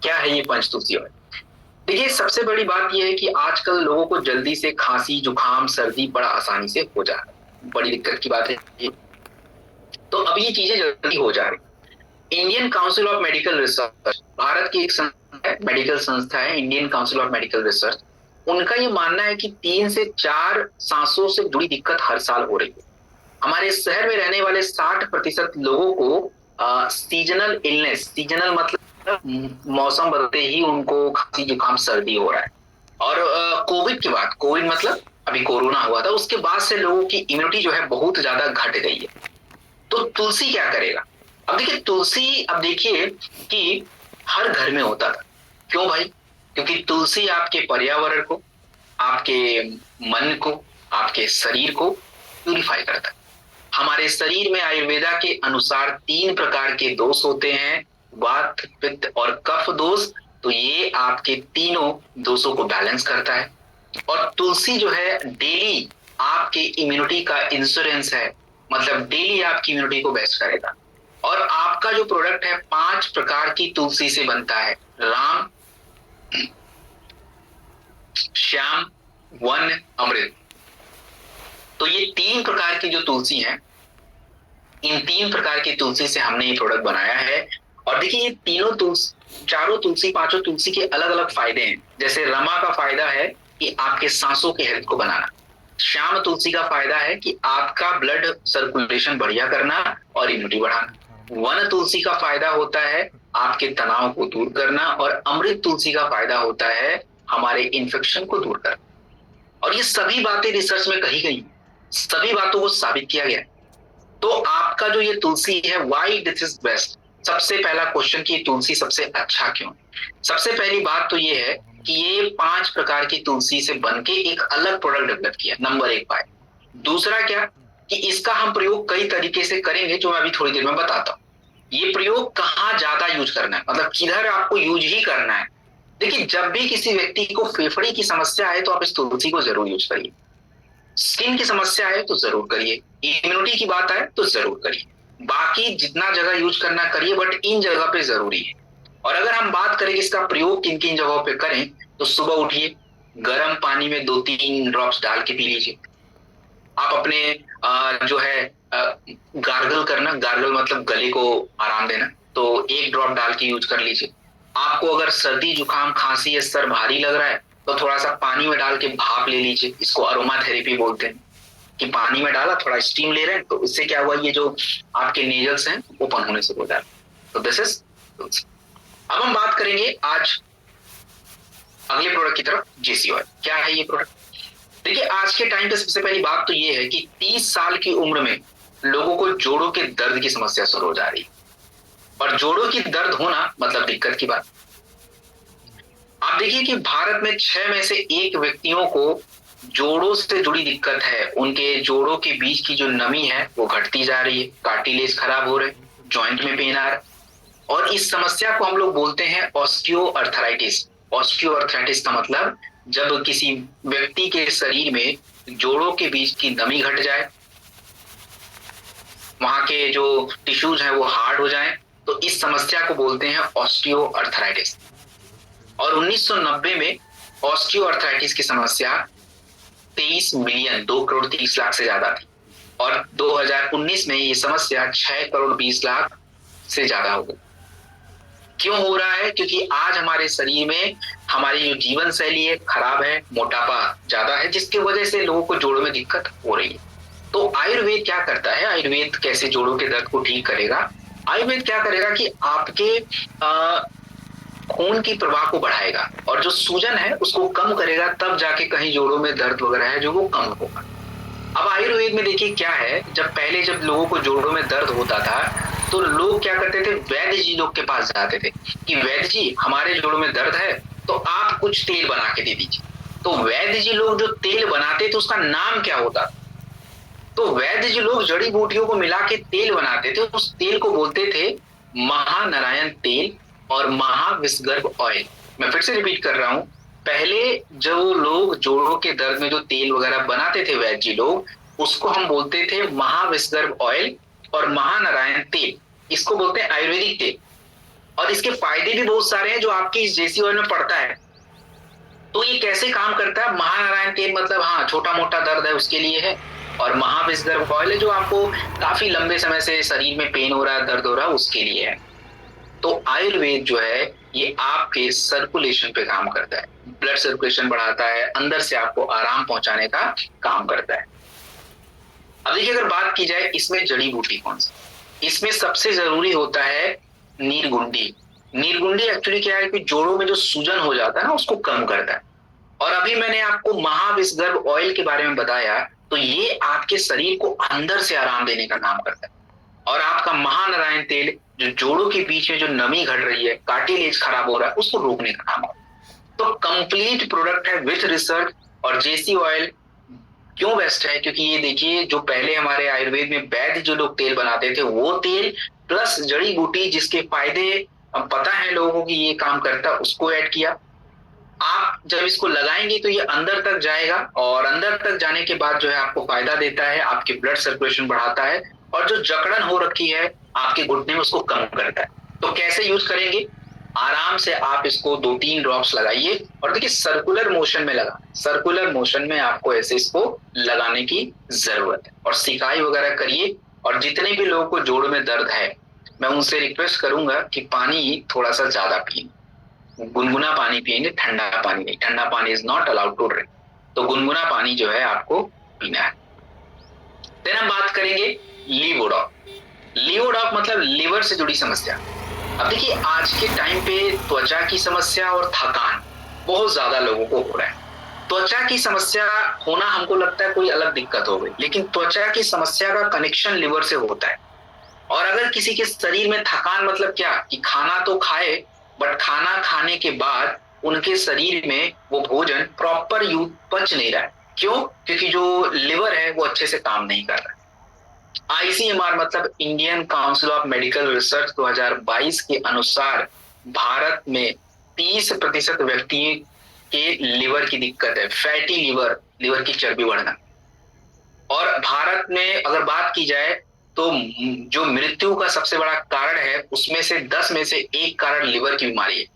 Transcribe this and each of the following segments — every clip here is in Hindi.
क्या है ये पंच तुलसी ऑयल? देखिए, सबसे बड़ी बात ये है कि आजकल लोगों को जल्दी से खांसी जुकाम सर्दी बड़ा आसानी से हो जा रहा है, बड़ी दिक्कत की बात है ये। तो अब ये चीजें जल्दी हो जा रही। Indian council of medical research, Bharat की एक संस्था है, मेडिकल संस्था है Indian council of medical research. उनका ये मानना है कि 3 से 4 सांसों से जुड़ी दिक्कत हर साल हो रही है। हमारे शहर में रहने वाले 60% लोगों को सीजनल इलनेस, सीजनल मतलब मौसम बदलते ही उनको खांसी जुकाम सर्दी हो रहा है। और कोविड के बाद, कोविड मतलब अभी कोरोना हुआ था, उसके बाद से लोगों की इम्यूनिटी जो है बहुत ज्यादा घट गई है। तो तुलसी क्या करेगा? अब देखिए तुलसी, अब देखिए कि हर घर में होता था। क्यों भाई? क्योंकि तुलसी आपके पर्यावरण को, आपके मन को, आपके शरीर को प्यूरिफाई करता है। हमारे शरीर में आयुर्वेदा के अनुसार 3 प्रकार के दोष होते हैं, वात पित्त और कफ दोष। तो ये आपके तीनों दोषों को बैलेंस करता है। और तुलसी जो है डेली आपके इम्यूनिटी का इंश्योरेंस है, मतलब डेली आपकी इम्यूनिटी को बेस्ट करेगा। और आपका जो प्रोडक्ट है 5 प्रकार की तुलसी से बनता है, राम, श्याम, वन, अमृत। तो ये 3 प्रकार की जो तुलसी है, इन 3 प्रकार की तुलसी से हमने ये प्रोडक्ट बनाया है। और देखिए ये तीनों तुलसी, चारों तुलसी, पांचों तुलसी के अलग अलग फायदे हैं। जैसे रमा का फायदा है कि आपके सांसों के हेल्थ को बनाना। श्याम तुलसी का फायदा है कि आपका ब्लड सर्कुलेशन बढ़िया करना और इम्यूनिटी बढ़ाना। वन तुलसी का फायदा होता है आपके तनाव को दूर करना। और अमृत तुलसी का फायदा होता है हमारे इन्फेक्शन को दूर करना। और ये सभी बातें रिसर्च में कही गई, सभी बातों को साबित किया गया। तो आपका जो ये तुलसी है, व्हाई दिस इज बेस्ट? सबसे पहला क्वेश्चन कि तुलसी सबसे अच्छा क्यों? सबसे पहली बात तो ये है कि ये 5 प्रकार की तुलसी से बनके एक अलग प्रोडक्ट डेवलप किया, नंबर 1 बात। दूसरा क्या कि इसका हम प्रयोग कई तरीके से करेंगे, जो मैं अभी थोड़ी देर में बताता हूँ। ये प्रयोग कहाँ ज्यादा यूज करना है, मतलब किधर आपको यूज ही करना है। देखिए, जब भी किसी व्यक्ति को फेफड़े की समस्या है तो आप इस तुलसी को जरूर यूज करिए। स्किन की समस्या है तो जरूर करिए। इम्यूनिटी की बात है तो जरूर करिए। बाकी जितना जगह यूज करना करिए, बट इन जगह पे जरूरी है। और अगर हम बात करें इसका प्रयोग किन किन जगहों पे करें, तो सुबह उठिए, गर्म पानी में 2-3 ड्रॉप्स डाल के पी लीजिए। आप अपने जो है गार्गल करना, गार्गल मतलब गले को आराम देना, तो 1 ड्रॉप डाल के यूज कर लीजिए। आपको अगर सर्दी जुकाम खांसी या सर भारी लग रहा है तो थोड़ा सा पानी में डाल के भाप ले लीजिए। इसको अरोमा थेरेपी बोलते हैं, कि पानी में डाला, थोड़ा स्टीम ले रहे हैं, तो इससे क्या हुआ, ये जो आपके नेजल्स हैं ओपन होने से हो जाए। तो दिस इज। अब हम बात करेंगे आज अगले प्रोडक्ट की तरफ, जेसी ऑयल। क्या है ये प्रोडक्ट? देखिए, आज के टाइम पे सबसे पहली बात तो ये है कि 30 साल की उम्र में लोगों को जोड़ों के दर्द की समस्या शुरू हो जा रही है। और जोड़ों की दर्द होना मतलब दिक्कत की बात। आप देखिए कि भारत में 6 में से 1 व्यक्तियों को जोड़ों से जुड़ी दिक्कत है। उनके जोड़ों के बीच की जो नमी है वो घटती जा रही है, कार्टिलेज खराब हो रहे, जॉइंट में पेन आ रहा है। और इस समस्या को हम लोग बोलते हैं ऑस्टियोआर्थराइटिस। ऑस्टियोआर्थराइटिस का मतलब जब किसी व्यक्ति के शरीर में जोड़ों के बीच की नमी घट जाए, वहां के जो टिश्यूज हैं वो हार्ड हो जाएं, तो इस समस्या को बोलते हैं ऑस्टियोआर्थराइटिस। और 1990 में ऑस्टियोआर्थराइटिस की समस्या 23 मिलियन, 2 करोड़ 30 लाख से ज्यादा थी। और 2019 में ये समस्या 6 करोड़ 20 लाख से ज्यादा हो गई। क्यों हो रहा है? क्योंकि आज हमारे शरीर में हमारी जो जीवन शैली है खराब है, मोटापा ज्यादा है, जिसकी वजह से लोगों को जोड़ों में दिक्कत हो रही है। तो आयुर्वेद क्या करता है? आयुर्वेद कैसे जोड़ों के दर्द को ठीक करेगा? आयुर्वेद क्या करेगा कि आपके खून की प्रवाह को बढ़ाएगा और जो सूजन है उसको कम करेगा, तब जाके कहीं जोड़ों में दर्द वगैरह है जो वो कम होगा। अब आयुर्वेद में देखिए क्या है, जब लोगों को जोड़ों में दर्द होता था तो लोग क्या करते थे, वैद्य जी लोग के पास जाते थे कि वैद्य जी हमारे जोड़ों में दर्द है तो आप कुछ तेल बना के दे दीजिए। तो वैद्य जी लोग जो तेल बनाते थे उसका नाम क्या होता? तो वैद्य जी लोग जड़ी बूटियों को मिला के तेल बनाते थे, उस तेल को बोलते थे महानारायण तेल और महाविषगर्भ ऑयल। मैं फिर से रिपीट कर रहा हूं, पहले जो लोग जोड़ों के दर्द में जो तेल वगैरह बनाते थे वैद्य जी लोग, उसको हम बोलते थे महाविषगर्भ ऑयल और महानारायण तेल। इसको बोलते हैं आयुर्वेदिक तेल। और इसके फायदे भी बहुत सारे हैं जो आपकी इस जेसी ऑयल में पड़ता है। तो ये कैसे काम करता है? महानारायण तेल मतलब हाँ छोटा मोटा दर्द है उसके लिए है, और महाविषगर्भ ऑयल है जो आपको काफी लंबे समय से शरीर में पेन हो रहा है, दर्द हो रहा है, उसके लिए है। तो आयुर्वेद जो है ये आपके सर्कुलेशन पे काम करता है, ब्लड सर्कुलेशन बढ़ाता है, अंदर से आपको आराम पहुंचाने का काम करता है। अब देखिए अगर बात की जाए इसमें जड़ी बूटी कौन सी, इसमें सबसे जरूरी होता है नीरगुंडी। नीरगुंडी एक्चुअली क्या है कि जोड़ों में जो सूजन हो जाता है ना उसको कम करता है। और अभी मैंने आपको महाविषगर्भ ऑयल के बारे में बताया, तो ये आपके शरीर को अंदर से आराम देने का काम करता है। और आपका महानारायण तेल जो जोड़ों के बीच में जो नमी घट रही है, कार्टिलेज खराब हो रहा है, उसको रोकने का काम है। तो कंप्लीट प्रोडक्ट है विथ रिसर्च। और जेसी ऑयल क्यों बेस्ट है? क्योंकि ये देखिए जो पहले हमारे आयुर्वेद में वैद्य जो लोग तेल बनाते थे वो तेल प्लस जड़ी बूटी जिसके फायदे अब पता है लोगों को कि ये काम करता है, उसको ऐड किया। आप जब इसको लगाएंगे तो ये अंदर तक जाएगा, और अंदर तक जाने के बाद जो है आपको फायदा देता है, आपकी ब्लड सर्कुलेशन बढ़ाता है, और जो जकड़न हो रखी है आपके घुटने में उसको कम करता है। तो कैसे यूज करेंगे? आराम से आप इसको 2-3 ड्रॉप्स लगाइए, और देखिए सर्कुलर मोशन में लगा, सर्कुलर मोशन में आपको ऐसे इसको लगाने की जरूरत है, और सिकाई वगैरह करिए। और जितने भी लोगों को जोड़ में दर्द है मैं उनसे रिक्वेस्ट करूंगा कि पानी थोड़ा सा ज्यादा पिए, गुनगुना पानी पिएंगे, ठंडा पानी नहीं, ठंडा पानी is not allowed to drink. तो गुनगुना पानी जो है आपको पीना है। फिर हम बात करेंगे लीवोडॉक। लीवोडॉक मतलब लीवर से जुड़ी समस्या। अब देखिए आज के टाइम पे त्वचा की समस्या और थकान बहुत ज्यादा लोगों को हो रहा है। त्वचा की समस्या होना हमको लगता है कोई अलग दिक्कत हो गई, लेकिन त्वचा की समस्या का कनेक्शन लीवर से होता है। और अगर किसी के शरीर में थकान मतलब क्या कि खाना तो खाए बट खाना खाने के बाद उनके शरीर में वो भोजन प्रॉपर यूज पच नहीं रहा है। क्यों? क्योंकि जो लिवर है वो अच्छे से काम नहीं कर रहा है। आईसीएमआर मतलब Indian council of medical research 2022 के अनुसार भारत में 30% व्यक्ति के लिवर की दिक्कत है, फैटी लिवर, लिवर की चर्बी बढ़ना। और भारत में अगर बात की जाए तो जो मृत्यु का सबसे बड़ा कारण है उसमें से 10 में से 1 कारण लिवर की बीमारी है।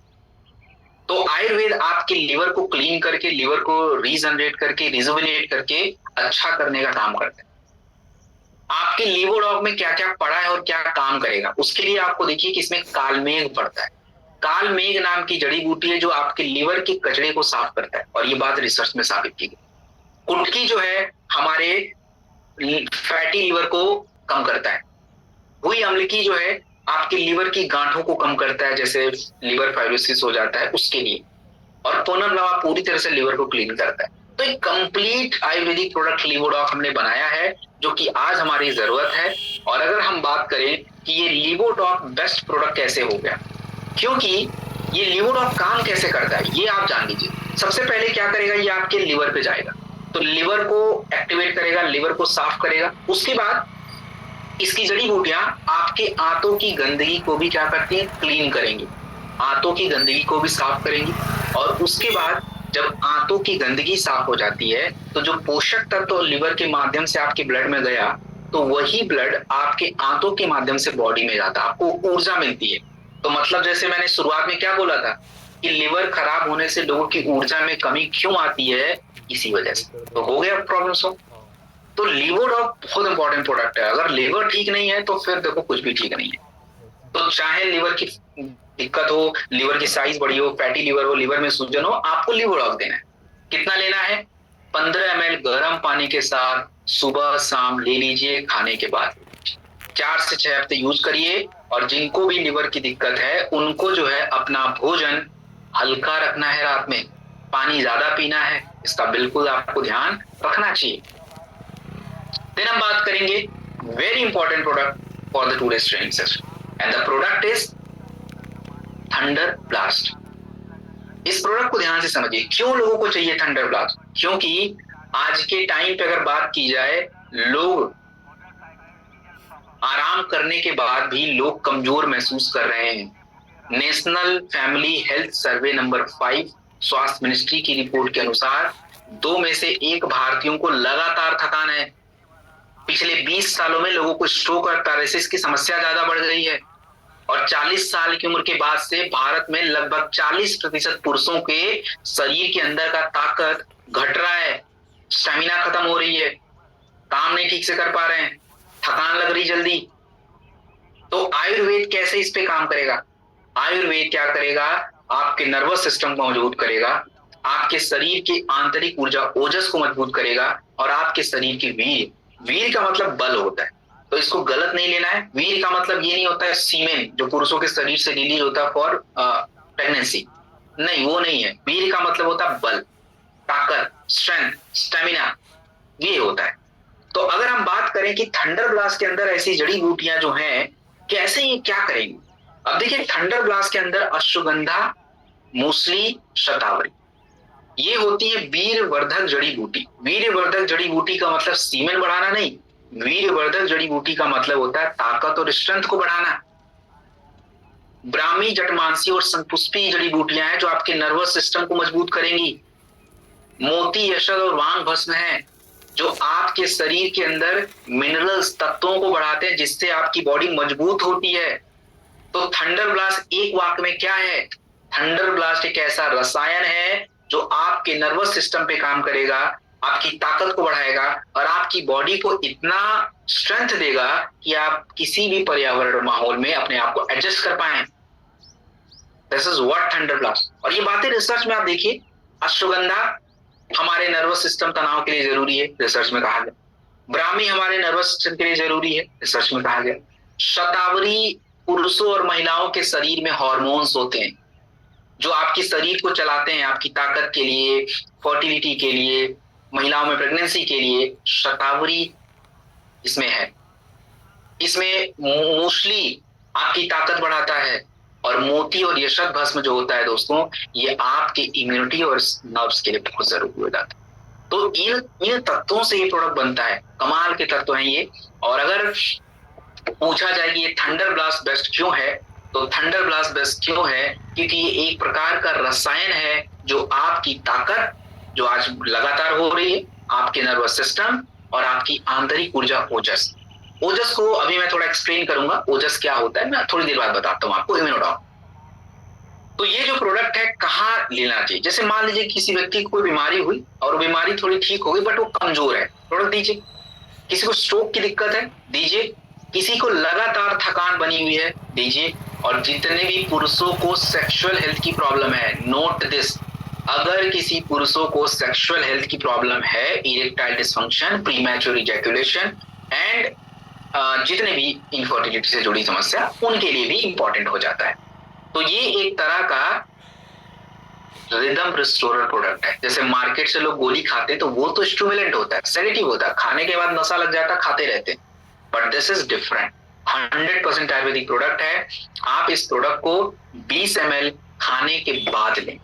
तो आयुर्वेद आपके लिवर को क्लीन करके, लिवर को रीजनरेट करके, रिजुविनेट करके अच्छा करने का काम करता है। आपके लीवोडॉग में क्या क्या पड़ा है और क्या काम करेगा, उसके लिए आपको देखिए कि इसमें कालमेघ पड़ता है। कालमेघ नाम की जड़ी बूटी है जो आपके लिवर के कचरे को साफ करता है, और ये बात रिसर्च में साबित की गई। कुटकी जो है हमारे फैटी लिवर को कम करता है। हुई अम्लकी जो है आपके लिवर की गांठों को कम करता है, जैसे लिवर फाइब्रोसिस हो जाता है उसके लिए। और पुनर्नवा पूरी तरह से लिवर को क्लीन करता है। तो एक कंप्लीट आयुर्वेदिक प्रोडक्ट लीवोडॉक हमने बनाया है जो कि आज हमारी जरूरत है। और अगर हम बात करें कि ये लीवोडॉक बेस्ट प्रोडक्ट कैसे हो गया, क्योंकि ये लीवोडॉक काम कैसे करता है ये आप जान लीजिए। सबसे पहले क्या करेगा, ये आपके लिवर पे जाएगा, तो लिवर को एक्टिवेट करेगा, लिवर को साफ करेगा। उसके बाद इसकी जड़ी बूटियां आपके आंतों की गंदगी को भी क्या करती है, क्लीन करेंगी, आंतों की गंदगी को भी साफ करेंगी। और उसके बाद जब आंतों की गंदगी साफ हो जाती है तो जो पोषक तत्व तो लिवर के माध्यम से आपके ब्लड में गया, तो वही ब्लड आपके आंतों के माध्यम से बॉडी में जाता है, आपको ऊर्जा मिलती है। तो मतलब जैसे मैंने शुरुआत में क्या बोला था कि लिवर खराब होने से लोगों की ऊर्जा में कमी क्यों आती है, इसी वजह से। तो हो गया प्रॉब्लम सॉल्व। तो लीवोडॉक बहुत इंपॉर्टेंट प्रोडक्ट है। अगर लिवर ठीक नहीं है तो फिर देखो कुछ भी ठीक नहीं है। तो चाहे लिवर की दिक्कत हो, लिवर की साइज बड़ी हो, फैटी लिवर हो, लिवर में सूजन हो, आपको लीवोडॉक देना है। कितना लेना है? 15 ml गर्म पानी के साथ सुबह शाम ले लीजिए खाने के बाद। 4 से 6 हफ्ते यूज करिए। और जिनको भी लिवर की दिक्कत है उनको जो है अपना भोजन हल्का रखना है, रात में पानी ज्यादा पीना है, इसका बिल्कुल आपको ध्यान रखना चाहिए। फिर हम बात करेंगे very important product for the today's training session, and the product is thunder blast. इस प्रोडक्ट को ध्यान से समझिए। क्यों लोगों को चाहिए थंडर ब्लास्ट? क्योंकि आज के टाइम पे अगर बात की जाए, लोग आराम करने के बाद भी लोग कमजोर महसूस कर रहे हैं। National family health survey number 5 स्वास्थ्य मिनिस्ट्री की रिपोर्ट के अनुसार 2 में से 1 भारतीयों को लगातार थकान है। पिछले 20 सालों में लोगों को स्ट्रोक और पैरालिसिस की समस्या ज्यादा बढ़ गई है। और 40 साल की उम्र के बाद से भारत में लगभग 40% पुरुषों के शरीर के अंदर का ताकत घट रहा है, स्टेमिना खत्म हो रही है, काम नहीं ठीक से कर पा रहे हैं, थकान लग रही जल्दी। तो आयुर्वेद कैसे इस पे काम करेगा? आयुर्वेद क्या करेगा? आपके नर्वस सिस्टम को मजबूत करेगा, आपके शरीर की आंतरिक ऊर्जा ओजस को मजबूत करेगा, और आपके शरीर की वीर, वीर का मतलब बल होता है, तो इसको गलत नहीं लेना है। वीर का मतलब ये नहीं होता है सीमेन जो पुरुषों के शरीर से रिलीज होता है फॉर प्रेगनेंसी, नहीं, वो नहीं है। वीर का मतलब होता है बल, ताकत, स्ट्रेंथ, स्टेमिना, ये होता है। तो अगर हम बात करें कि थंडर ब्लास्ट के अंदर ऐसी जड़ी बूटियां जो हैं कैसे ये क्या करेंगी, अब देखिए थंडर ब्लास्ट के अंदर अश्वगंधा, मूसली, शतावरी, ये होती है वीरवर्धक जड़ी बूटी। वीरवर्धक जड़ी बूटी का मतलब सीमेन बढ़ाना नहीं, वीरवर्धक जड़ी बूटी का मतलब होता है ताकत और स्ट्रेंथ को बढ़ाना। ब्राह्मी, जटमांसी और शंखपुष्पी जड़ी बूटियां हैं जो आपके नर्वस सिस्टम को मजबूत करेंगी। मोती, यशद और वांग भस्म है जो आपके शरीर के अंदर मिनरल्स, तत्वों को बढ़ाते हैं जिससे आपकी बॉडी मजबूत होती है। तो थंडर ब्लास्ट एक वाक्य में क्या है? थंडर ब्लास्ट एक ऐसा रसायन है जो आपके नर्वस सिस्टम पे काम करेगा, आपकी ताकत को बढ़ाएगा और आपकी बॉडी को इतना स्ट्रेंथ देगा कि आप किसी भी पर्यावरण माहौल में अपने आप को एडजस्ट कर पाए। This is what thunder blast. और ये बातें रिसर्च में आप देखिए, अश्वगंधा हमारे नर्वस सिस्टम तनाव के लिए जरूरी है, रिसर्च में कहा गया। ब्राह्मी हमारे नर्वस सिस्टम के लिए जरूरी है, रिसर्च में कहा गया। शतावरी पुरुषों और महिलाओं के शरीर में हार्मोन्स होते हैं जो आपके शरीर को चलाते हैं, आपकी ताकत के लिए, फर्टिलिटी के लिए, महिलाओं में प्रेगनेंसी के लिए। शतावरी इसमें है। इसमें मूसली आपकी ताकत बढ़ाता है, और मोती और यशक भस्म जो होता है दोस्तों, ये आपके इम्यूनिटी और नर्व्स के लिए बहुत जरूरी हो जाता है। तो इन तत्वों से ये प्रोडक्ट बनता है, कमाल के तत्व हैं ये। और अगर पूछा जाए कि ये थंडर ब्लास्ट बेस्ट क्यों है, तो थंडर ब्लास्ट बेस्ट क्यों है? क्योंकि ये एक प्रकार का रसायन है जो आपकी ताकत, जो आज लगातार हो रही है, आपके नर्वस सिस्टम और आपकी आंतरिक ऊर्जा ओजस, ओजस को अभी मैं थोड़ा एक्सप्लेन करूंगा, ओजस क्या होता है मैं थोड़ी देर बाद बताता हूं आपको, इम्यूनोडॉन। तो ये जो प्रोडक्ट है कहाँ लेना चाहिए? जैसे मान लीजिए किसी व्यक्ति को कोई बीमारी हुई और बीमारी थोड़ी ठीक हो गई बट वो कमजोर है, प्रोडक्ट दीजिए। किसी को स्ट्रोक की दिक्कत है, दीजिए। किसी को लगातार थकान बनी हुई है, दीजिए। और जितने भी पुरुषों को सेक्सुअल हेल्थ की प्रॉब्लम है, नोट दिस, अगर किसी पुरुषों को सेक्सुअल हेल्थ की प्रॉब्लम है, erectile dysfunction, premature ejaculation and जितने भी इनफर्टिलिटी से जुड़ी समस्या, उनके लिए भी इंपॉर्टेंट हो जाता है। तो ये एक तरह का रिदम रिस्टोरर प्रोडक्ट है। जैसे मार्केट से लोग गोली खाते हैं तो वो तो स्टिमुलेंट होता है, सेडेटिव होता है, खाने के बाद नशा लग जाता है, खाते रहते हैं। But this is different, 100% Ayurvedic product है। आप इस प्रोडक्ट को 20 ml खाने के बाद लें,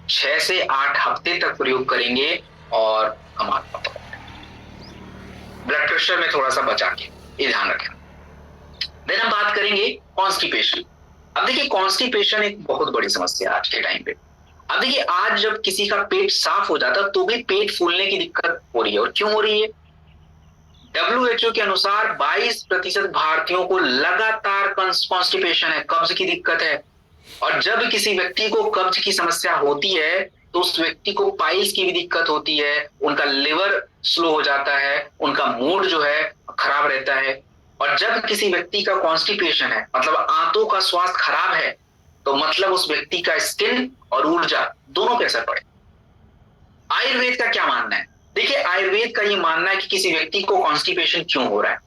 6 से 8 हफ्ते तक प्रयोग करेंगे और कमाल पाते हैं। ब्लड प्रेशर में थोड़ा सा बचा के ये ध्यान रखें। देन हम बात करेंगे कॉन्स्टिपेशन। अब देखिए कॉन्स्टिपेशन एक बहुत बड़ी समस्या है आज के टाइम पे। अब देखिए आज जब किसी का पेट साफ हो जाता तो भी पेट फूलने की दिक्कत हो रही है, और क्यों हो रही है? WHO के अनुसार 22% भारतीयों को लगातार कॉन्स्टिपेशन है, कब्ज की दिक्कत है। और जब किसी व्यक्ति को कब्ज की समस्या होती है तो उस व्यक्ति को पाइल्स की भी दिक्कत होती है, उनका लिवर स्लो हो जाता है, उनका मूड जो है खराब रहता है। और जब किसी व्यक्ति का कॉन्स्टिपेशन है, मतलब आंतों का स्वास्थ्य खराब है, तो मतलब उस व्यक्ति का स्किन और ऊर्जा दोनों पे असर पड़े। आयुर्वेद का क्या मानना है? देखिए आयुर्वेद का ये मानना है कि किसी व्यक्ति को कॉन्स्टिपेशन क्यों हो रहा है।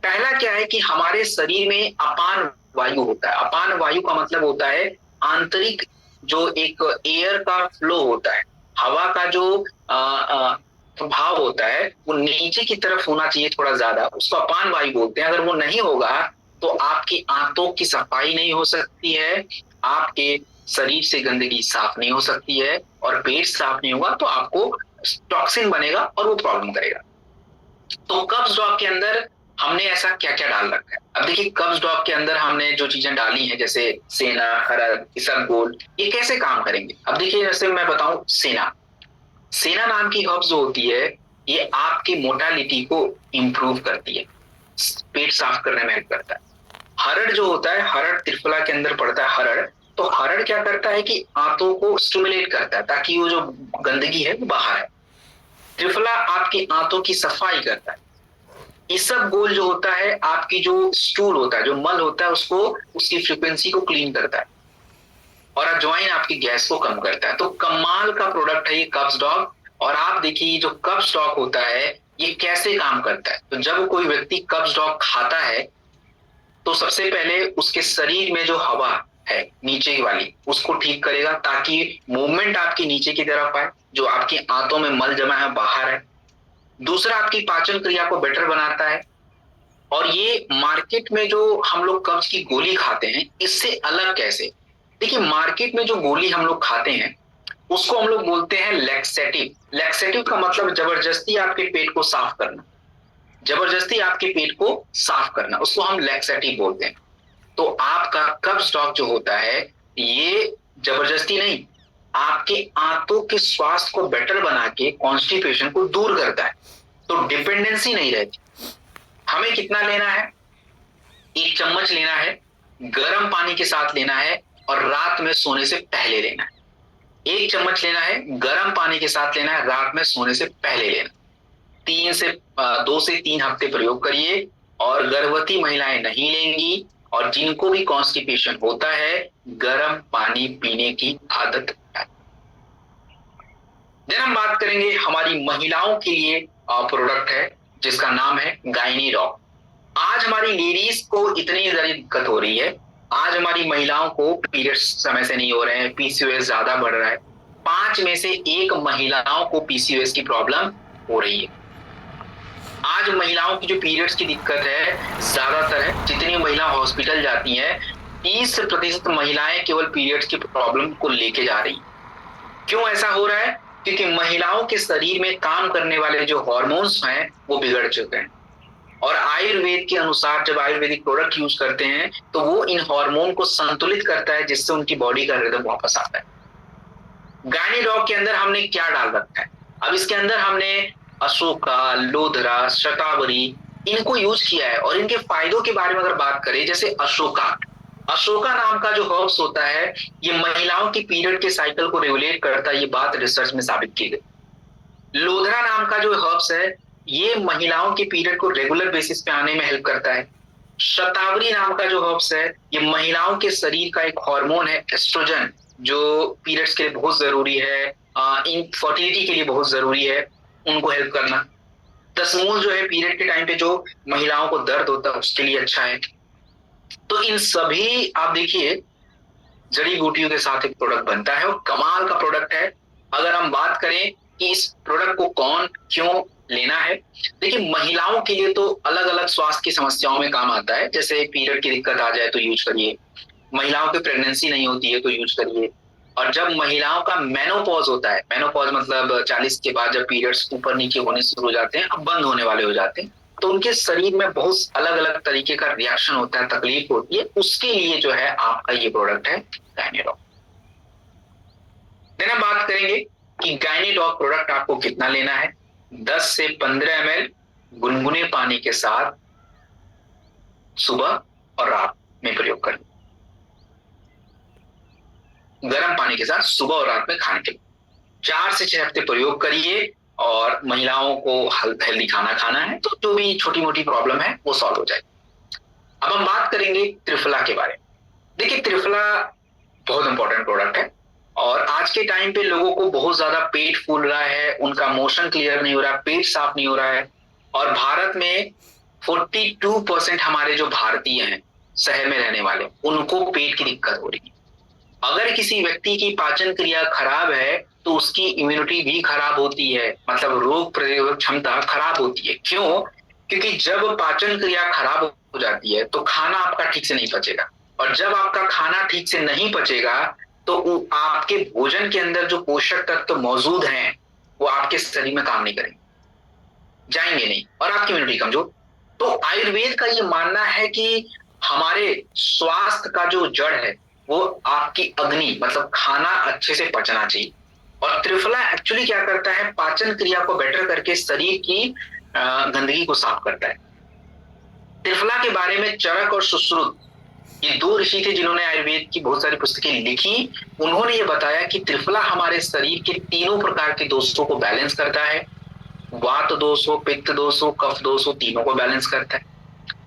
पहला क्या है कि हमारे शरीर में अपान वायु होता है। अपान वायु का मतलब होता है आंतरिक जो एक एयर का फ्लो होता है, हवा का जो भाव होता है वो नीचे की तरफ होना चाहिए थोड़ा ज्यादा, उसको अपान वायु बोलते हैं। अगर वो नहीं होगा तो आपकी आंतों की सफाई नहीं हो सकती है, आपके शरीर से गंदगी साफ नहीं हो सकती है, और पेट साफ नहीं होगा तो आपको टॉक्सिन बनेगा और वो प्रॉब्लम करेगा। तो कब्ज डॉग के अंदर हमने ऐसा क्या क्या डाल रखा है? अब देखिए कब्ज डॉग के अंदर हमने जो चीजें डाली हैं जैसे सेना, हरद, इसबगोल, ये कैसे काम करेंगे? अब देखिए जैसे मैं बताऊं, सेना, सेना नाम की हर्ब्स जो होती है ये आपकी मोटालिटी को इंप्रूव करती है, पेट साफ करने में हेल्प करता है। हरड़ जो होता है, हरड़ त्रिफला के अंदर पड़ता है हरड़। तो हरड़ क्या करता है कि आंतों को स्टिमुलेट करता है ताकि वो जो गंदगी है वो बाहर है। त्रिफला आपकी आंतों की सफाई करता है। इसबगोल जो होता है आपकी जो स्टूल होता है, जो मल होता है, उसको, उसकी फ्रीक्वेंसी को क्लीन करता है। और अजवाइन आपकी गैस को कम करता है। तो कमाल का प्रोडक्ट है ये कब्ज डॉग। और आप देखिए जो कब्ज डॉग होता है ये कैसे काम करता है। तो जब कोई व्यक्ति कब्ज डॉग खाता है तो सबसे पहले उसके शरीर में जो हवा है नीचे वाली उसको ठीक करेगा ताकि मूवमेंट आपकी नीचे की तरफ आए, जो आपकी आंतों में मल जमा है बाहर है। दूसरा आपकी पाचन क्रिया को बेटर बनाता है। और ये मार्केट में जो हम लोग कब्ज की गोली खाते हैं इससे अलग कैसे। देखिए मार्केट में जो गोली हम लोग खाते हैं उसको हम लोग बोलते हैं लैक्सेटिव। लैक्सेटिव का मतलब जबरदस्ती आपके पेट को साफ करना, जबरदस्ती आपके पेट को साफ करना, उसको हम लैक्सेटिव बोलते हैं। तो आपका कब्ज डॉग जो होता है ये जबरदस्ती नहीं, आपके आंतों के स्वास्थ्य को बेटर बना के कॉन्स्टिपेशन को दूर करता है। तो डिपेंडेंसी नहीं रहती। हमें कितना लेना है, 1 चम्मच लेना है, गर्म पानी के साथ लेना है और रात में सोने से पहले लेना है। 1 चम्मच लेना है, गर्म पानी के साथ लेना है, रात में सोने से पहले लेना। 2 से 3 हफ्ते प्रयोग करिए। और गर्भवती महिलाएं नहीं लेंगी और जिनको भी कॉन्स्टिपेशन होता है गर्म पानी पीने की आदत है। देन हम बात करेंगे हमारी महिलाओं के लिए प्रोडक्ट है जिसका नाम है गायनी डॉग। आज हमारी लेडीज को इतनी ज्यादा दिक्कत हो रही है, आज हमारी महिलाओं को पीरियड्स समय से नहीं हो रहे हैं, पीसीओएस ज्यादा बढ़ रहा है। 5 में से 1 महिलाओं को पीसीओएस की प्रॉब्लम हो रही है। आज महिलाओं की जो पीरियड्स की दिक्कत है ज्यादातर है, जितनी महिला हॉस्पिटल जाती हैं 30% महिलाएं केवल पीरियड्स की प्रॉब्लम को लेके जा रही। क्यों ऐसा हो रहा है? क्योंकि महिलाओं के शरीर में काम करने वाले जो हॉर्मोन्स हैं वो बिगड़ चुके हैं। और आयुर्वेद के अनुसार जब आयुर्वेदिक प्रोडक्ट यूज करते हैं तो वो इन हार्मोन को संतुलित करता है जिससे उनकी बॉडी का रिदम वापस आता है। गायनी डॉग के अंदर हमने क्या डाल रखा है? अब इसके अंदर हमने अशोका, लोधरा, शतावरी इनको यूज किया है। और इनके फायदों के बारे में अगर बात करें, जैसे अशोका, अशोका नाम का जो हर्ब्स होता है ये महिलाओं की पीरियड के साइकिल को रेगुलेट करता है, ये बात रिसर्च में साबित की गई। लोधरा नाम का जो हर्ब्स है ये महिलाओं के पीरियड को रेगुलर बेसिस पे आने में हेल्प करता है। शतावरी नाम का जो हर्ब्स है ये महिलाओं के शरीर का एक हार्मोन है एस्ट्रोजन, जो पीरियड्स के लिए बहुत जरूरी है, फर्टिलिटी के लिए बहुत जरूरी है, उनको हेल्प करना। दसमूल जो है पीरियड के टाइम पे जो महिलाओं को दर्द होता है उसके लिए अच्छा है। तो इन सभी आप देखिए जड़ी बूटियों के साथ एक प्रोडक्ट बनता है और कमाल का प्रोडक्ट है। अगर हम बात करें कि इस प्रोडक्ट को कौन क्यों लेना है, देखिए महिलाओं के लिए तो अलग अलग स्वास्थ्य की समस्याओं में काम आता है। जैसे पीरियड की दिक्कत आ जाए तो यूज करिए, महिलाओं की प्रेगनेंसी नहीं होती है तो यूज करिए। और जब महिलाओं का मेनोपॉज होता है, मेनोपॉज मतलब 40 के बाद जब पीरियड्स ऊपर नीचे होने शुरू हो जाते हैं, अब बंद होने वाले हो जाते हैं, तो उनके शरीर में बहुत अलग अलग तरीके का रिएक्शन होता है, तकलीफ होती है, उसके लिए जो है आपका ये प्रोडक्ट है गायनी डॉग। देन हम बात करेंगे कि गायनी डॉग प्रोडक्ट आपको कितना लेना है। 10 से 15 ml गुनगुने पानी के साथ सुबह और रात में प्रयोग करें, गर्म पानी के साथ सुबह और रात में खाने के लिए। 4 से 6 हफ्ते प्रयोग करिए। और महिलाओं को हेल्दी खाना खाना है तो जो भी छोटी मोटी प्रॉब्लम है वो सॉल्व हो जाएगी। अब हम बात करेंगे त्रिफला के बारे में। देखिए त्रिफला बहुत इंपॉर्टेंट प्रोडक्ट है और आज के टाइम पे लोगों को बहुत ज्यादा पेट फूल रहा है, उनका मोशन क्लियर नहीं हो रहा, पेट साफ नहीं हो रहा है। और भारत में 42% हमारे जो भारतीय हैं शहर में रहने वाले उनको पेट की दिक्कत हो रही है। अगर किसी व्यक्ति की पाचन क्रिया खराब है तो उसकी इम्यूनिटी भी खराब होती है, मतलब रोग प्रतिरोधक क्षमता खराब होती है। क्यों? क्योंकि जब पाचन क्रिया खराब हो जाती है तो खाना आपका ठीक से नहीं पचेगा। और जब आपका खाना ठीक से नहीं पचेगा तो आपके भोजन के अंदर जो पोषक तत्व मौजूद हैं वो आपके शरीर में काम नहीं करेंगे, जाएंगे नहीं, और आपकी इम्यूनिटी कमजोर। तो आयुर्वेद का ये मानना है कि हमारे स्वास्थ्य का जो जड़ है वो आपकी अग्नि, मतलब खाना अच्छे से पचना चाहिए। और त्रिफला एक्चुअली क्या करता है, पाचन क्रिया को बेटर करके शरीर की गंदगी को साफ करता है। त्रिफला के बारे में चरक और सुश्रुत ये दो ऋषि थे जिन्होंने आयुर्वेद की बहुत सारी पुस्तकें लिखी। उन्होंने ये बताया कि त्रिफला हमारे शरीर के तीनों प्रकार के दोषों को बैलेंस करता है। वात दोष हो, पित्त दोष हो, कफ दोष हो, तीनों को बैलेंस करता है।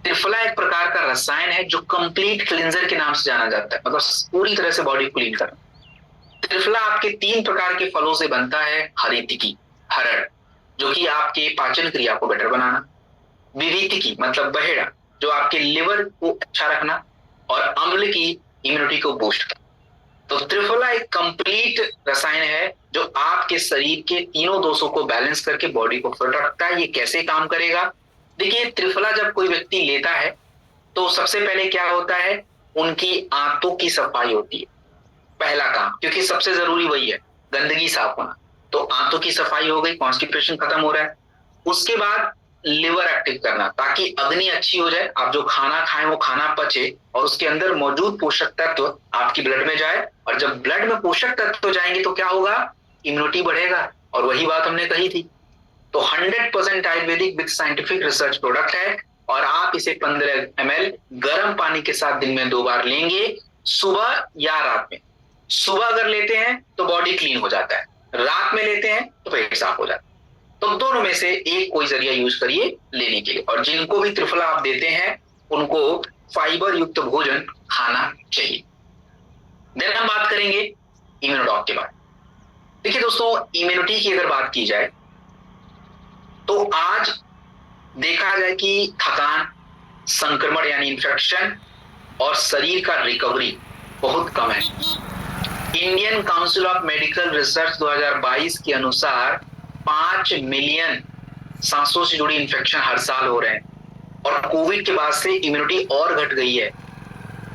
त्रिफला एक प्रकार का रसायन है जो कंप्लीट क्लींजर के नाम से जाना जाता है, मतलब पूरी तरह से बॉडी क्लीन करना। त्रिफला आपके 3 प्रकार के फलों से बनता है। हरितिकी, हरड़, जो कि आपके पाचन क्रिया को बेटर बनाना। विवितिकी मतलब बहेड़ा, जो आपके लिवर को अच्छा रखना। और अम्ल की इम्यूनिटी को बूस्ट करना। तो त्रिफला एक कंप्लीट रसायन है जो आपके शरीर के तीनों दोषों को बैलेंस करके बॉडी को फिट रखता है। ये कैसे काम करेगा? देखिए, त्रिफला जब कोई व्यक्ति लेता है तो सबसे पहले क्या होता है, उनकी आंतों की सफाई होती है, पहला काम, क्योंकि सबसे जरूरी वही है, गंदगी साफ होना। तो आंतों की सफाई हो गई, कॉन्स्टिपेशन खत्म हो रहा है। उसके बाद लिवर एक्टिव करना, ताकि अग्नि अच्छी हो जाए, आप जो खाना खाएं वो खाना पचे और उसके अंदर मौजूद पोषक तत्व आपकी ब्लड में जाए। और जब ब्लड में पोषक तत्व जाएंगे तो क्या होगा, इम्यूनिटी बढ़ेगा। और वही बात हमने कही थी। तो 100% Ayurvedic with scientific research product है। और आप इसे 15 ml गर्म पानी के साथ दिन में 2 बार लेंगे, सुबह या रात में। सुबह अगर लेते हैं तो बॉडी क्लीन हो जाता है, रात में लेते हैं तो पेट साफ हो जाता है। तो दोनों में से एक कोई जरिया यूज करिए लेने के लिए। और जिनको भी त्रिफला आप देते हैं उनको फाइबर युक्त भोजन खाना चाहिए। देन हम बात करेंगे इम्यूनोडॉक के बारे में। देखिए दोस्तों, इम्यूनिटी की अगर बात की जाए तो आज देखा जाए कि थकान, संक्रमण यानी इन्फेक्शन और शरीर का रिकवरी बहुत कम है। Indian council of medical research 2022 के अनुसार 5 मिलियन सांसों से जुड़ी इन्फेक्शन हर साल हो रहे हैं और कोविड के बाद से इम्यूनिटी और घट गई है।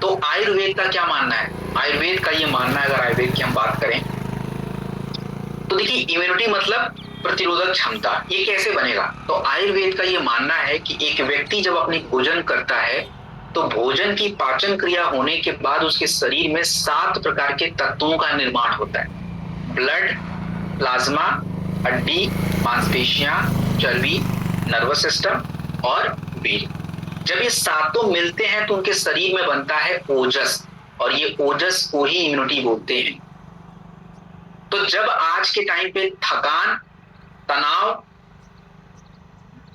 तो आयुर्वेद का क्या मानना है? आयुर्वेद का ये मानना है, अगर आयुर्वेद की हम बात करें तो देखिए, इम्यूनिटी मतलब प्रतिरोधक क्षमता। ये कैसे बनेगा? तो आयुर्वेद का ये मानना है कि एक व्यक्ति जब अपनी भोजन करता है तो भोजन की पाचन क्रिया होने के बाद उसके शरीर में 7 प्रकार के तत्वों का निर्माण होता है। ब्लड, प्लाज्मा, हड्डी, मांसपेशियां, चर्बी, नर्वस सिस्टम और वीर्य। जब ये सातों मिलते हैं तो उनके शरीर में बनता है ओजस, और ये ओजस को ही इम्यूनिटी बोलते हैं। तो जब आज के टाइम पे थकान, तनाव,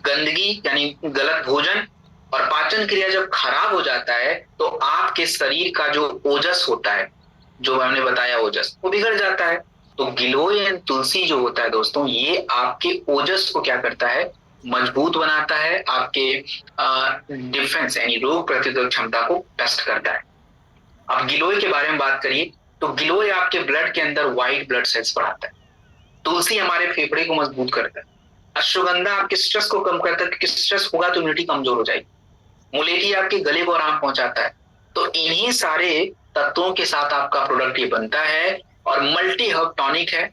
गंदगी यानी गलत भोजन और पाचन क्रिया जब खराब हो जाता है तो आपके शरीर का जो ओजस होता है, जो हमने बताया ओजस, वो बिगड़ जाता है। तो गिलोय एंड तुलसी जो होता है दोस्तों, ये आपके ओजस को क्या करता है, मजबूत बनाता है, आपके डिफेंस यानी रोग प्रतिरोधक क्षमता को टेस्ट करता है। अब गिलोय के बारे में बात करिए तो गिलोय आपके ब्लड के अंदर व्हाइट ब्लड सेल्स बढ़ाता है। तुलसी हमारे फेफड़े को मजबूत करता है। अश्वगंधा आपके स्ट्रेस को कम करता है, क्योंकि स्ट्रेस होगा तो इम्यूनिटी कमजोर हो जाएगी। मुलेठी आपके गले को आराम पहुंचाता है। तो इन्हीं सारे तत्वों के साथ आपका प्रोडक्ट ये बनता है और मल्टी हर्ब टॉनिक है।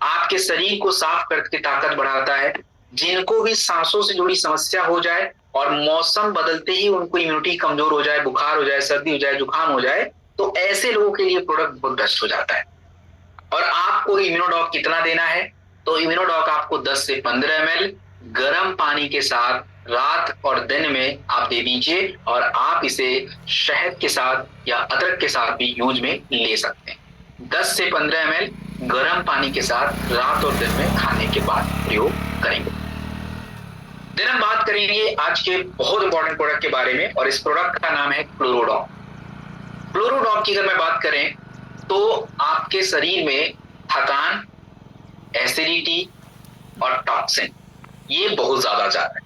आपके शरीर को साफ करके ताकत बढ़ाता है। जिनको भी सांसों से जुड़ी समस्या हो जाए और मौसम बदलते ही उनको इम्यूनिटी कमजोर हो जाए, बुखार हो जाए, सर्दी हो जाए, जुकाम हो जाए, तो ऐसे लोगों के लिए प्रोडक्ट बहुत बेस्ट हो जाता है। और आपको इम्यूनोडॉक कितना देना है? तो इम्यूनोडॉक आपको 10 से 15 ml गर्म पानी के साथ रात और दिन में आप दे दीजिए। और आप इसे शहद के साथ या अदरक के साथ भी यूज में ले सकते हैं। 10 से 15 ml गर्म पानी के साथ रात और दिन में खाने के बाद प्रयोग करेंगे। दिन हम बात करेंगे आज के बहुत इंपॉर्टेंट प्रोडक्ट के बारे में, और इस प्रोडक्ट का नाम है क्लोरोडॉक। क्लोरोडॉक की अगर मैं बात करें तो आपके शरीर में थकान, एसिडिटी और टॉक्सिन ये बहुत ज्यादा जा रहा है।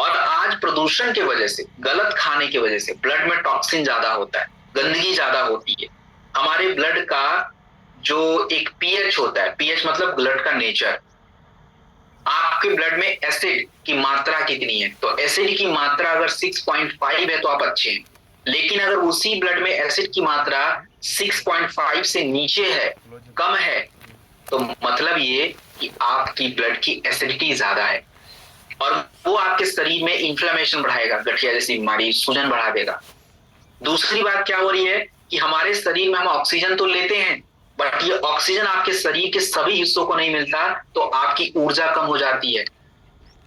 और आज प्रदूषण के वजह से, गलत खाने की वजह से ब्लड में टॉक्सिन ज्यादा होता है, गंदगी ज्यादा होती है। हमारे ब्लड का जो एक पीएच होता है, पीएच मतलब ब्लड का नेचर, आपके ब्लड में एसिड की मात्रा कितनी है, तो एसिड की मात्रा अगर 6.5 है तो आप अच्छे हैं। लेकिन अगर उसी ब्लड में एसिड की मात्रा 6.5 से नीचे है, कम है, तो मतलब ये कि आपकी ब्लड की एसिडिटी ज्यादा है और वो आपके शरीर में इन्फ्लेमेशन बढ़ाएगा, गठिया जैसी बीमारी, सूजन बढ़ा देगा। दूसरी बात क्या हो रही है कि हमारे शरीर में हम ऑक्सीजन तो लेते हैं, बट ये ऑक्सीजन आपके शरीर के सभी हिस्सों को नहीं मिलता, तो आपकी ऊर्जा कम हो जाती है।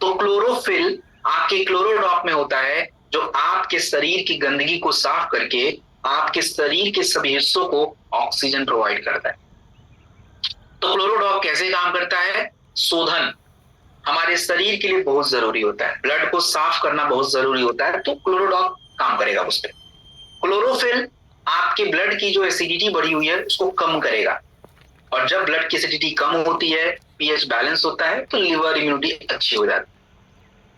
तो क्लोरोफिल आपके क्लोरोडॉक में होता है, जो आपके शरीर की गंदगी को साफ करके आपके शरीर के सभी हिस्सों को ऑक्सीजन प्रोवाइड करता है। तो क्लोरोडॉग कैसे काम करता है? शोधन हमारे शरीर के लिए बहुत जरूरी होता है, ब्लड को साफ करना बहुत जरूरी होता है, तो क्लोरोडॉग काम करेगा उस पर। क्लोरोफिल आपके ब्लड की जो एसिडिटी बढ़ी हुई है उसको कम करेगा, और जब ब्लड की एसिडिटी कम होती है, पीएच बैलेंस होता है, तो लिवर इम्यूनिटी अच्छी हो जाती है।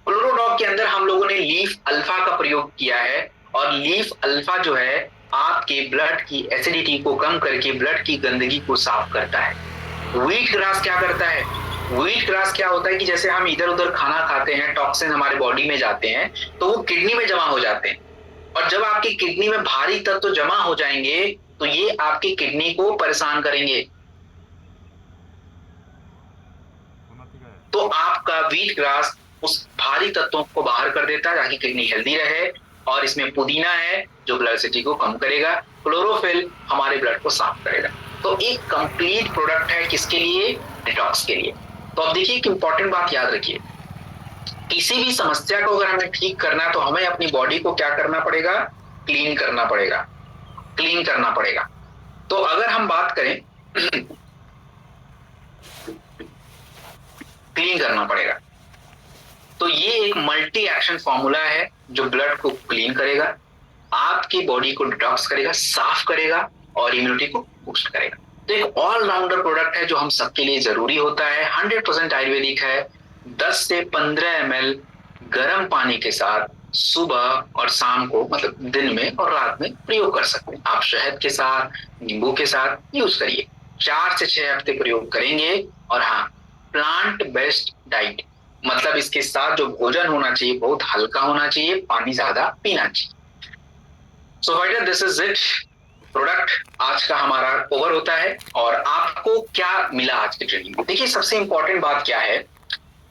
क्लोरोडॉग के अंदर हम लोगों ने लीफ अल्फा का प्रयोग किया है, और लीफ अल्फा जो है आपके ब्लड की एसिडिटी को कम करके ब्लड की गंदगी को साफ करता है। व्हीट ग्रास क्या करता है? व्हीट ग्रास क्या होता है कि जैसे हम इधर उधर खाना खाते हैं, टॉक्सिन हमारे बॉडी में जाते हैं, तो वो किडनी में जमा हो जाते हैं, और जब आपकी किडनी में भारी तत्व जमा हो जाएंगे तो ये आपकी किडनी को परेशान करेंगे। तो आपका व्हीट ग्रास उस भारी तत्वों को बाहर कर देता है ताकि किडनी हेल्दी रहे, और इसमें पुदीना है जो ब्लड एसिडिटी को कम करेगा, क्लोरोफिल हमारे ब्लड को साफ करेगा। तो एक कंप्लीट प्रोडक्ट है किसके लिए? डिटॉक्स के लिए। तो अब देखिए एक इंपॉर्टेंट बात याद रखिए, किसी भी समस्या को अगर हमें ठीक करना है तो हमें अपनी बॉडी को क्या करना पड़ेगा? क्लीन करना पड़ेगा, क्लीन करना पड़ेगा। तो अगर हम बात करें क्लीन करना पड़ेगा, तो ये एक मल्टी एक्शन फॉर्मूला है जो ब्लड को क्लीन करेगा, आपकी बॉडी को डिटॉक्स करेगा, साफ करेगा, और इम्यूनिटी को बूस्ट करेगा। तो एक ऑलराउंडर प्रोडक्ट है जो हम सबके लिए जरूरी होता है, 100% आयुर्वेदिक है। 10 से 15 ml गर्म पानी के साथ सुबह और शाम को, मतलब दिन में और रात में प्रयोग कर सकते हैं। आप शहद के साथ, नींबू के साथ यूज करिए। 4 से 6 हफ्ते प्रयोग करेंगे। और हाँ, प्लांट बेस्ड डाइट, मतलब इसके साथ जो भोजन होना चाहिए बहुत हल्का होना चाहिए, पानी ज्यादा पीना चाहिए। So fighter, this is it. Product आज का हमारा ओवर होता है। और आपको क्या मिला आज की ट्रेनिंग में? देखिए सबसे इंपॉर्टेंट बात क्या है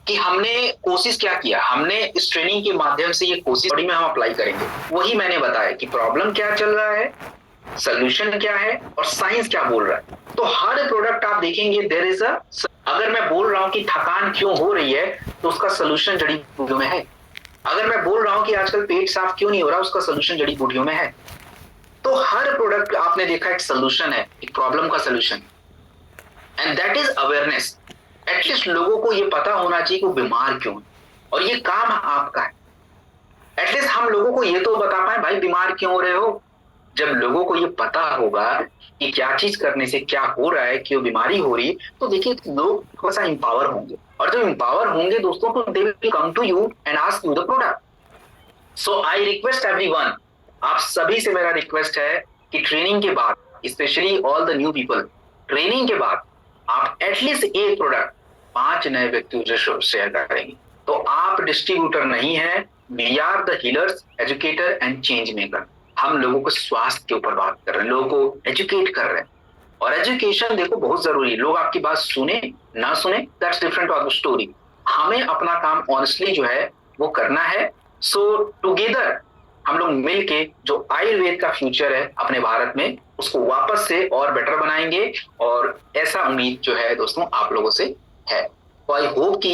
कि हमने कोशिश क्या किया, हमने इस ट्रेनिंग के माध्यम से ये कोशिश बॉडी में हम अप्लाई करेंगे। वही मैंने बताया कि प्रॉब्लम क्या चल रहा है, सोल्यूशन क्या है, और साइंस क्या बोल रहा है। तो हर प्रोडक्ट आप देखेंगे देयर इज अ, अगर मैं बोल रहा हूं कि थकान क्यों हो रही है तो उसका सोल्यूशन जड़ी बूटियों में है। अगर मैं बोल रहा हूं कि आजकल पेट साफ क्यों नहीं हो रहा, उसका सोल्यूशन जड़ी बूटियों में है। तो हर प्रोडक्ट आपने देखा एक सोल्यूशन है, एक प्रॉब्लम का solution, and that is awareness. At least लोगों को ये पता होना चाहिए कि वो बीमार क्यों है, और ये काम आपका है। एटलीस्ट हम लोगों को ये तो बता पाए भाई बीमार क्यों हो रहे हो। जब लोगों को ये पता होगा कि क्या चीज करने से क्या हो रहा है, क्यों बीमारी हो रही है, तो देखिए लोग थोड़ा सा इंपावर होंगे, और जब इंपावर होंगे दोस्तों तो they will come to you and ask you the product. So I request everyone, आप सभी से मेरा रिक्वेस्ट है कि ट्रेनिंग के बाद, specially all the new people, training के बाद आप एटलीस्ट एक प्रोडक्ट 5 नए व्यक्तियों से शेयर करेंगे। तो आप डिस्ट्रीब्यूटर नहीं है, we are the healers, educator and change maker. हम लोगों को स्वास्थ्य के ऊपर बात कर रहे हैं, लोगों को एजुकेट कर रहे हैं। और एजुकेशन देखो बहुत जरूरी है। लोग आपकी बात सुने ना सुने, that's different of the story. हमें अपना काम ऑनेस्टली जो है वो करना है। सो टुगेदर हम लोग मिलके जो आयुर्वेद का फ्यूचर है अपने भारत में, उसको वापस से और बेटर बनाएंगे। और ऐसा उम्मीद जो है दोस्तों आप लोगों से है। तो आई होप कि